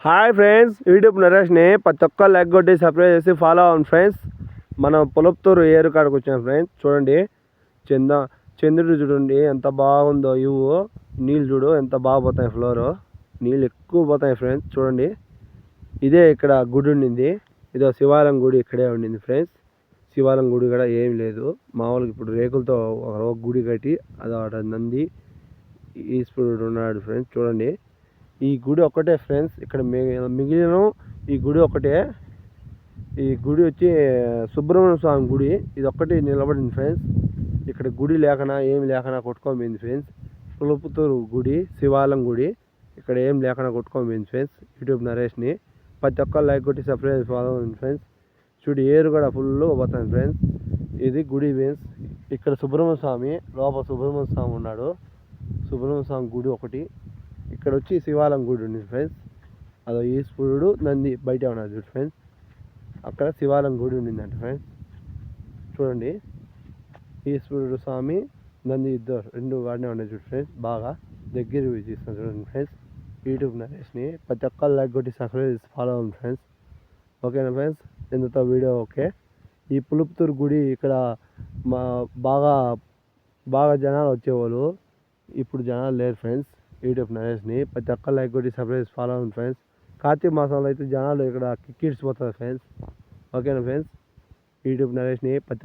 Hi friends, YouTube నరేష్ని ప్రతి ఒక్క like కొట్టి సబ్స్క్రైబ్ చేసి ఫాలో అవ్వండి ఫ్రెండ్స్. మనం పొలపుతూరు ఏరు కాడికి వచ్చాం ఫ్రెండ్స్. చూడండి, చంద్రుడు చూడండి ఎంత బాగుందో. ఇవ్వు నీళ్ళు చూడు ఎంత బాగా పోతాయి, ఫ్లోరు నీళ్ళు ఎక్కువ పోతాయి ఫ్రెండ్స్. చూడండి, ఇదే ఇక్కడ గుడి ఉండింది. ఇదో శివాలయం గుడి ఇక్కడే ఉండింది ఫ్రెండ్స్. శివాలయం గుడి కూడా ఏం లేదు, మామూలుగా ఇప్పుడు రేకులతో ఒక గుడి కట్టి అదొక నంది ఈశ్వరుడు ఉన్నాడు ఫ్రెండ్స్. చూడండి, ఈ గుడి ఒక్కటే ఫ్రెండ్స్. ఇక్కడ మిగిలిన ఈ గుడి ఒకటే. ఈ గుడి వచ్చి సుబ్రహ్మణ్య స్వామి గుడి. ఇది ఒక్కటి నిలబడింది ఫ్రెండ్స్. ఇక్కడ గుడి లేకనా ఏమి లేకనా కొట్టుకోపోయింది ఫ్రెండ్స్. పులుపుతూరు గుడి శివాలయం గుడి ఇక్కడ ఏం లేకనా కొట్టుకోపోయింది ఫ్రెండ్స్. యూట్యూబ్ నరేష్ని ప్రతి ఒక్క లైక్ కొట్టి సబ్స్క్రైబ్ ఫాలో అవ్వండి ఫ్రెండ్స్. చూడు, ఏరు కూడా ఫుల్గా పోతుంది ఫ్రెండ్స్. ఇది గుడి ఫ్రెండ్స్. ఇక్కడ సుబ్రహ్మణ్య స్వామి లోపల సుబ్రహ్మణ్య స్వామి ఉన్నాడు. సుబ్రహ్మణ్య స్వామి గుడి ఒకటి. ఇక్కడ వచ్చి శివాలయం గుడి ఉంది ఫ్రెండ్స్. అదో ఈశ్వరుడు నంది బయట ఉన్నది చూడు ఫ్రెండ్స్. అక్కడ శివాలయం గుడి ఉండిందంట ఫ్రెండ్స్. చూడండి, ఈశ్వరుడు స్వామి నంది ఇద్దరు రెండు వాడినే ఉన్నాయి చూడు ఫ్రెండ్స్. బాగా దగ్గర తీస్తాను చూడండి ఫ్రెండ్స్. యూట్యూబ్ నరేష్ని ప్రతి ఒక్కరు లైక్ కొట్టి సబ్స్క్రైబ్ ఫాలో అవ్వండి ఫ్రెండ్స్. ఓకేనా ఫ్రెండ్స్, ఇంతతో వీడియో ఓకే. ఈ పులుపుతూరు గుడి ఇక్కడ బాగా బాగా జనాలు వచ్చేవాళ్ళు. ఇప్పుడు జనాలు లేరు ఫ్రెండ్స్. యూట్యూబ్ నరేష్ని ప్రతి ఒక్క లైక్ కొట్టి సబ్స్క్రైబ్ ఫాలో అవ్వండి ఫ్రెండ్స్. కార్తీక మాసంలో అయితే జనాలు ఇక్కడ కిక్కిడ్చిపోతారు ఫ్రెండ్స్. ఓకేనా ఫ్రెండ్స్, యూట్యూబ్ నరేష్ని ప్రతి